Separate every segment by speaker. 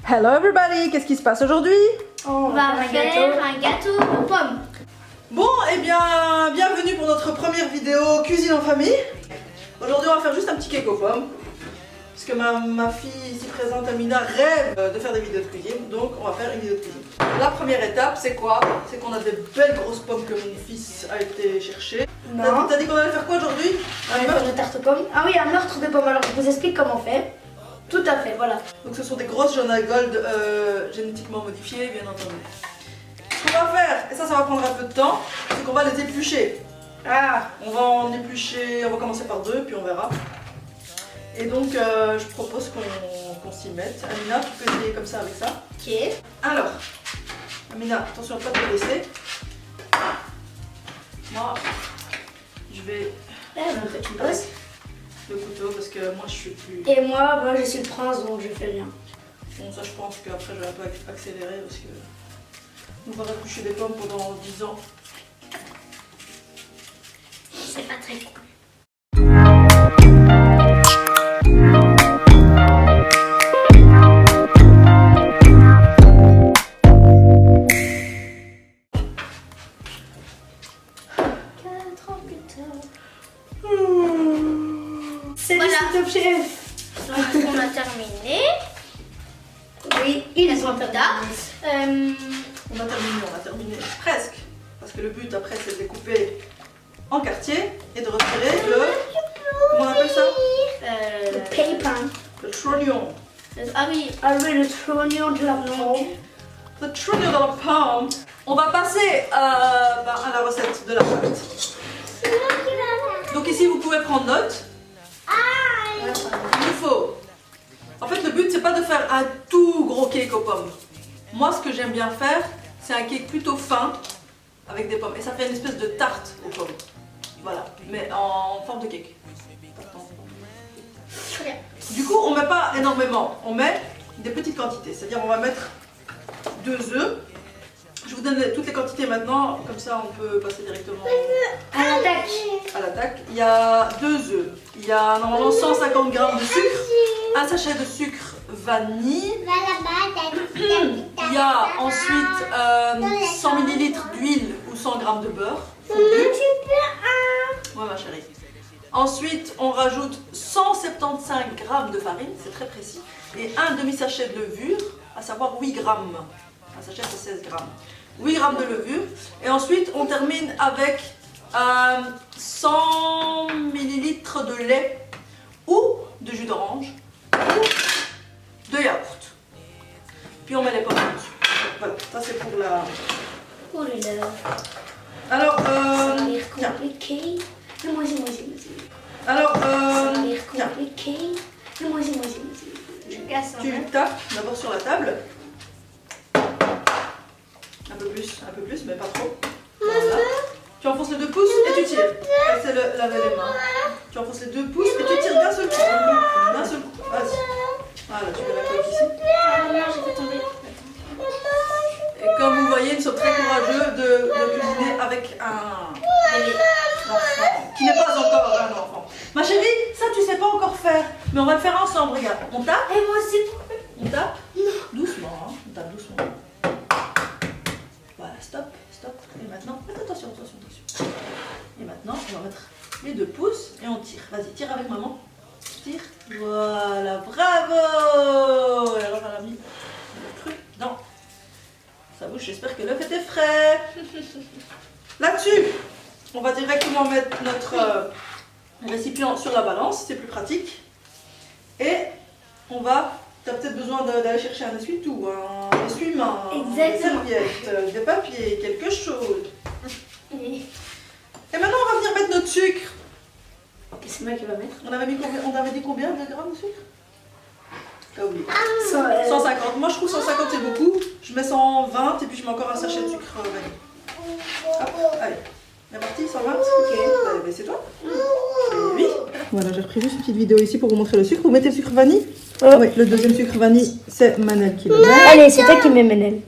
Speaker 1: Hello everybody, qu'est-ce qui se passe aujourd'hui?
Speaker 2: On va faire un gâteau aux pommes.
Speaker 1: Bon, eh bien, bienvenue pour notre première vidéo cuisine en famille. Aujourd'hui, on va faire juste un petit cake aux pommes. Parce que ma fille ici présente, Amina, rêve de faire des vidéos de cuisine. Donc, on va faire une vidéo de cuisine. La première étape, c'est quoi? C'est qu'on a des belles grosses pommes que mon fils a été chercher.
Speaker 2: Non.
Speaker 1: T'as dit qu'on allait faire quoi aujourd'hui?
Speaker 2: On va faire une tarte aux pommes. Ah oui, un meurtre de pommes. Alors, je vous explique comment on fait. Tout à fait, voilà.
Speaker 1: Donc, ce sont des grosses jaunes à gold génétiquement modifiées, bien entendu. Ce qu'on va faire, et ça va prendre un peu de temps, c'est qu'on va les éplucher.
Speaker 2: Ah,
Speaker 1: On va en éplucher, on va commencer par 2, puis on verra. Et donc, je propose qu'on s'y mette. Amina, tu peux essayer comme ça avec ça.
Speaker 2: ok.
Speaker 1: Alors, Amina, attention à ne pas te laisser. Moi, je vais
Speaker 2: Un petit pause.
Speaker 1: le couteau parce que moi je suis plus...
Speaker 2: Et moi, je suis le prince, donc je fais rien.
Speaker 1: Bon, ça je pense qu'après je vais un peu accélérer parce que on va éplucher des pommes pendant 10 ans.
Speaker 2: C'est pas très cool. C'est
Speaker 3: Voilà.
Speaker 2: le top chef.
Speaker 3: Donc on a terminé.
Speaker 2: Oui, ils
Speaker 3: sont
Speaker 2: ont
Speaker 3: là.
Speaker 2: terminé.
Speaker 1: On a terminé presque. Parce que le but après c'est de découper en quartiers et de retirer le... Comment on appelle ça?
Speaker 2: Le paper.
Speaker 1: Le trognon.
Speaker 3: Ah oui,
Speaker 2: Ah oui, le trognon de la langue.
Speaker 1: Le trognon dans la pomme. On va passer à la recette de la pâte. Donc ici vous pouvez prendre note. Il nous faut. En fait le but c'est pas de faire un tout gros cake aux pommes. Moi ce que j'aime bien faire c'est un cake plutôt fin avec des pommes. Et ça fait une espèce de tarte aux pommes. Voilà, mais en forme de cake.
Speaker 3: très bien.
Speaker 1: Du coup on met pas énormément, on met des petites quantités. C'est-à-dire on va mettre 2 œufs. Je vous donne toutes les quantités maintenant, comme ça on peut passer directement
Speaker 2: À l'attaque.
Speaker 1: à l'attaque. Il y a 2 œufs, il y a normalement 150 g de sucre, un sachet de sucre vanille, il y a ensuite 100 ml d'huile ou 100 g de beurre fondu. Ouais ma chérie. Ensuite on rajoute 175 g de farine, c'est très précis, et un demi-sachet de levure, à savoir 8 g. Un sachet c'est 16 g. 8 g de levure. Et ensuite on termine avec 100 ml de lait ou de jus d'orange ou de yaourt. Puis on met les pommes dessus. Voilà, ça c'est pour la...
Speaker 2: Oh là là.
Speaker 1: Alors,
Speaker 2: Ça a l'air
Speaker 1: tiens.
Speaker 2: compliqué. Moi,
Speaker 1: Alors,
Speaker 2: Ça a l'air
Speaker 1: tiens,
Speaker 2: compliqué. Moi.
Speaker 3: Je casse un
Speaker 1: tu
Speaker 3: peu.
Speaker 1: tapes d'abord sur la table. Un peu plus, mais pas trop. Voilà. Tu enfonces les 2 pouces et tu tires. Essaie de laver les mains. Tu enfonces les 2 pouces et tu tires d'un seul coup. D'un seul coup. Vas-y. Voilà, tu mets la coque ici.
Speaker 3: Ah non, j'ai fait tomber.
Speaker 1: Et comme vous voyez, ils sont très courageux de cuisiner avec un enfant qui n'est pas encore un enfant. Ma chérie, ça tu sais pas encore faire. Mais on va le faire ensemble, regarde. On tape.
Speaker 2: Et moi aussi.
Speaker 1: On tape doucement, hein. On tape doucement. Voilà, stop. Et maintenant, faites attention. Et maintenant, on va mettre les 2 pouces et on tire. Vas-y, tire avec maman. Tire. Voilà, bravo. Et alors, elle a mis le cru dans sa bouche. J'espère que l'œuf était frais. Là-dessus, on va directement mettre notre récipient sur la balance. C'est plus pratique. Et on va... Tu as peut-être besoin d'aller chercher un essuie-tout, un essuie-main, une
Speaker 2: Exactement.
Speaker 1: serviette, des papiers, quelque chose. Et maintenant, on va venir mettre notre sucre.
Speaker 2: C'est moi qui va mettre.
Speaker 1: On avait dit combien de grammes de sucre? T'as oublié.
Speaker 2: 100.
Speaker 1: 150. Moi, je trouve 150 c'est beaucoup. Je mets 120 et puis je mets encore un sachet de sucre vanille. Hop, allez. C'est parti, 120. Ok. Bah, c'est toi. Et oui. Voilà, j'ai repris juste une petite vidéo ici pour vous montrer le sucre. Vous mettez le sucre vanille? Oui, le deuxième sucre vanille, c'est Manel qui le met.
Speaker 2: Allez, c'est toi qui mets Manel.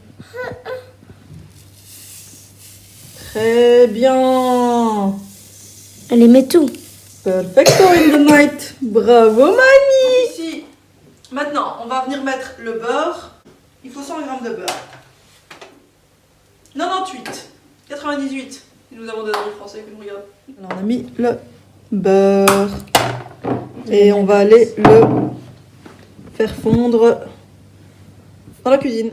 Speaker 1: Très bien.
Speaker 2: Allez, mets tout.
Speaker 1: Perfecto in the night. Bravo Mani. Ici, maintenant, on va venir mettre le beurre Il faut 100 g de beurre. 98. 98. Si nous avons des amis français qui nous regardent. Alors on a mis le beurre. Et on va aller le faire fondre dans la cuisine.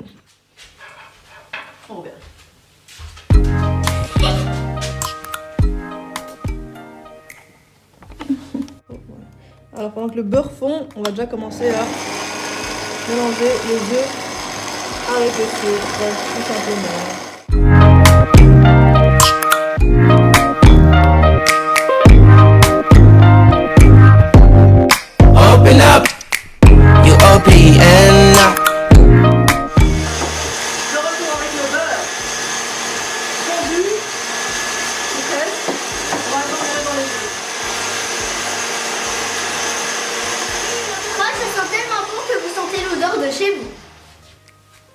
Speaker 1: On verra. Alors pendant que le beurre fond, on va déjà commencer à mélanger les œufs avec le sucre, tout simplement.
Speaker 4: Open up, you open up.
Speaker 1: De retour avec le beurre fondu, ou presque, on va incorporer dans les œufs.
Speaker 3: Moi, ça sent tellement bon que vous sentez l'odeur de chez vous.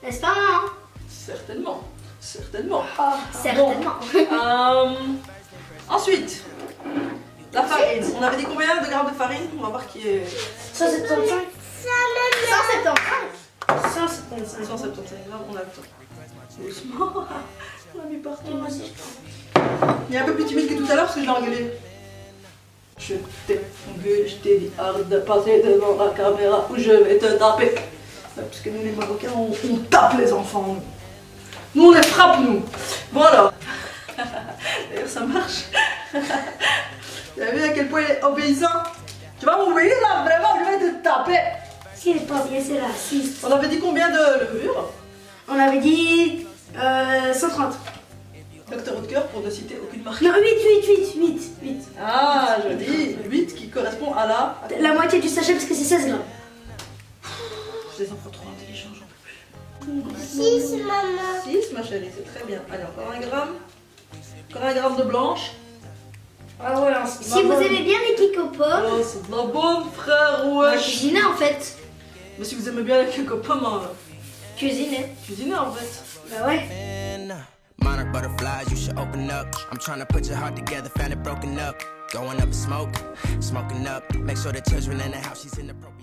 Speaker 3: N'est-ce pas, maman?
Speaker 1: Certainement, certainement.
Speaker 3: Certainement.
Speaker 1: Ensuite, la farine. On avait dit combien de grammes de farine? On va voir qui est
Speaker 2: 175.
Speaker 3: 175.
Speaker 2: 175.
Speaker 1: 175 grammes. On a le temps. Doucement. On l'a mis partout. Il est un peu plus timide que tout à l'heure parce que je l'ai engueulé. Je t'ai engueulé, je t'ai dit arrête de passer devant la caméra ou je vais te taper. Parce que nous les Marocains, on tape les enfants. Nous on les frappe nous. Bon alors. D'ailleurs ça marche. Vous avez vu à quel point il est obéissant? Tu vas m'obéir là, vraiment, je vais te taper.
Speaker 2: Si elle est pas bien, c'est là. 6.
Speaker 1: On avait dit combien de levure?
Speaker 2: On avait dit 130.
Speaker 1: Docteur Haute-Cœur pour ne citer aucune marque.
Speaker 2: Non, 8.
Speaker 1: Ah, joli. 8 qui correspond à
Speaker 2: La moitié du sachet parce que c'est 16 grammes.
Speaker 1: Les enfants trop intelligents, j'en peux plus.
Speaker 3: 6, maman.
Speaker 1: 6, ma chérie, c'est très bien. Allez, encore 1 gramme. Encore 1 gramme de blanche.
Speaker 2: Ah ouais,
Speaker 3: Si vous aimez bien les kikopommes,
Speaker 1: Oh, c'est de la bonne, frère,
Speaker 3: on va
Speaker 1: wesh.
Speaker 3: cuisiner en fait.
Speaker 1: Mais si vous aimez bien les cocopommes,
Speaker 3: Cuisiner.
Speaker 1: cuisinez en fait.
Speaker 2: Bah ouais.
Speaker 4: Monarch butterflies, you should open up. I'm trying to put your heart together, found it broken up. Going up in smoke, smoking up. Make sure the children in the house, she's inappropriate.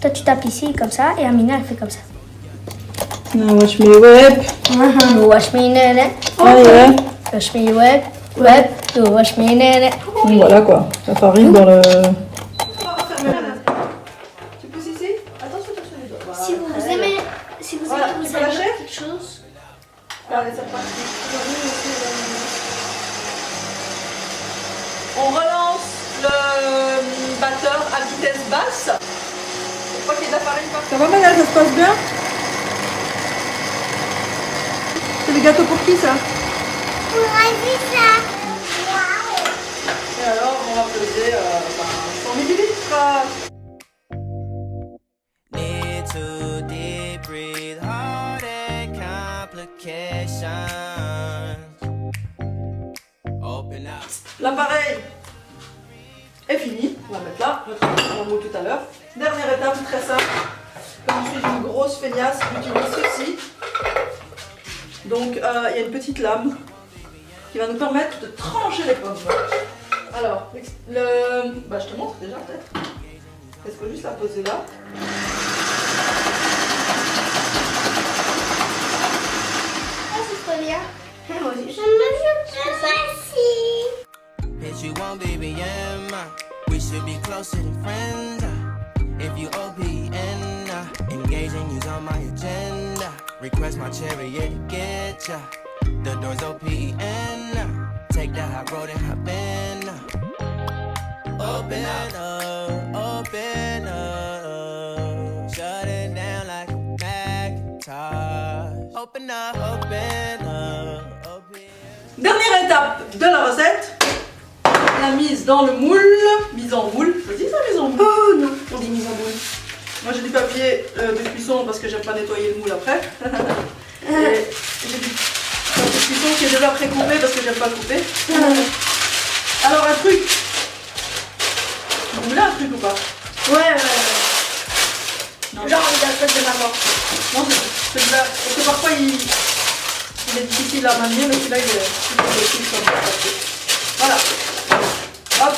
Speaker 3: Toi tu tapes ici comme ça et Amina elle fait comme ça.
Speaker 1: Now watch me web.
Speaker 3: Wash me nene.
Speaker 1: Allez.
Speaker 3: Wash me web. Web. Wash me nene.
Speaker 1: Donc voilà quoi, la farine dans le... Tu pousses ici? Attention, attention les doigts. Voilà.
Speaker 3: Si vous
Speaker 1: Voilà,
Speaker 3: aimez
Speaker 1: tu
Speaker 3: vous
Speaker 1: peux
Speaker 3: aimez
Speaker 1: lâcher
Speaker 3: quelque chose.
Speaker 1: Allez, c'est parti. On relance le batteur à vitesse basse. Pour pas qu'il y ait de la farine partout. Ça va Manel, ça se passe bien? C'est le gâteau pour qui ça?
Speaker 3: Pour Aziza.
Speaker 1: Et alors on va peser 100 millilitres.
Speaker 4: Need to deep breathe, heart and complications. Open up.
Speaker 1: L'appareil est fini. On va mettre là, on va moule tout à l'heure. Dernière étape, très simple. Comme je suis une grosse feignasse, j'utilise ceci. Donc il y a une petite lame qui va nous permettre de trancher les pommes. Alors, je te montre déjà peut-être. Il faut juste la poser là.
Speaker 3: Ah c'est trop bien.
Speaker 2: Moi aussi.
Speaker 4: Bitch, you won't be beyond mine. We should be closer than friends. If you OPN, engaging you's on my agenda. Request my chariot to get ya. The door's OPN. Take that high road and hop in. Open up, open up. Shut it down like a Macintosh. Open up, open up, open.
Speaker 1: Dernière étape de la recette. La mise dans le moule. Mise en moule. Je dis ça, mise en moule.
Speaker 2: Oh non, on dit mise en boule.
Speaker 1: Moi j'ai du papier de cuisson parce que j'aime pas nettoyer le moule après. Et j'ai du papier de cuisson qui est déjà précoupé parce que j'aime pas couper. Alors un truc. Vous voulez un truc ou pas?
Speaker 2: Ouais.
Speaker 1: Non.
Speaker 2: Genre la tête de maman.
Speaker 1: Non, c'est celui-là. Parce que parfois il est difficile à manier, mais celui-là il est plus comme ça. Voilà. Hop.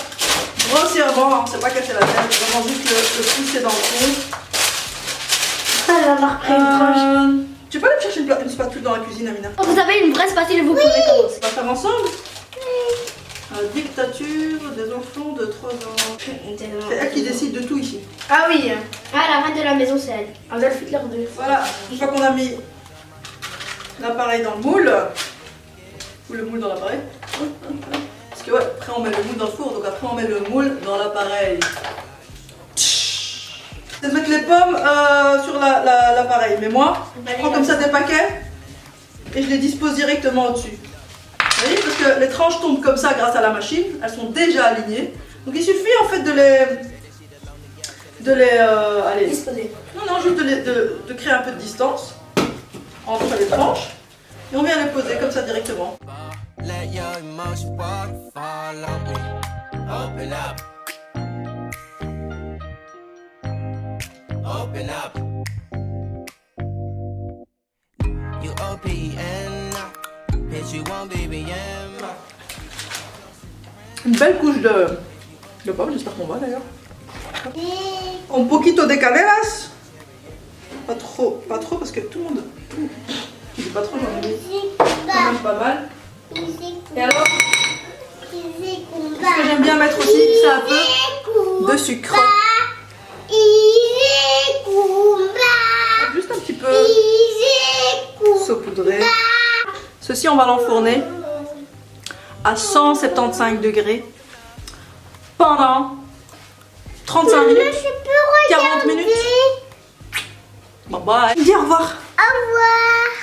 Speaker 1: Grossièrement, on ne s'est pas cassé la tête. Vraiment juste le pousser dans le fond.
Speaker 2: Ah, en a repris une tranche.
Speaker 1: Tu peux aller me chercher une spatule dans la cuisine, Amina?
Speaker 3: Quand vous avez une vraie spatule, vous pouvez commencer.
Speaker 1: On va faire ensemble? Dictature des enfants de 3 ans. C'est elle qui décide de tout ici.
Speaker 2: Ah oui.
Speaker 3: Ah, la reine de la maison, c'est elle.
Speaker 2: Adolf Hitler 2.
Speaker 1: Voilà, une fois qu'on a mis l'appareil dans le moule, ou le moule dans l'appareil, parce que ouais, après on met le moule dans le four, donc après on met le moule dans l'appareil. C'est de mettre les pommes sur l'appareil, mais moi, je prends comme ça des paquets et je les dispose directement au-dessus. Vous voyez, parce que les tranches tombent comme ça grâce à la machine, elles sont déjà alignées. Donc il suffit en fait de les allez,
Speaker 2: Disposé.
Speaker 1: non, juste de créer un peu de distance entre les tranches et on vient les poser comme ça directement.
Speaker 4: Let your emotion waterfall on me. Open up. Open up. You OPN. Bitch, you won't BBM.
Speaker 1: Une belle couche de pommes, j'espère qu'on va d'ailleurs. Un poquito de canelas. Pas trop parce que tout le monde. Je dis pas trop, j'en ai mis quand même pas mal. Et alors, ce que j'aime bien mettre aussi, c'est un peu de sucre. Juste un petit peu saupoudré. Ceci, on va l'enfourner à 175 degrés pendant 35 minutes, 40 minutes. Bye bye. Dis au revoir.
Speaker 3: Au revoir.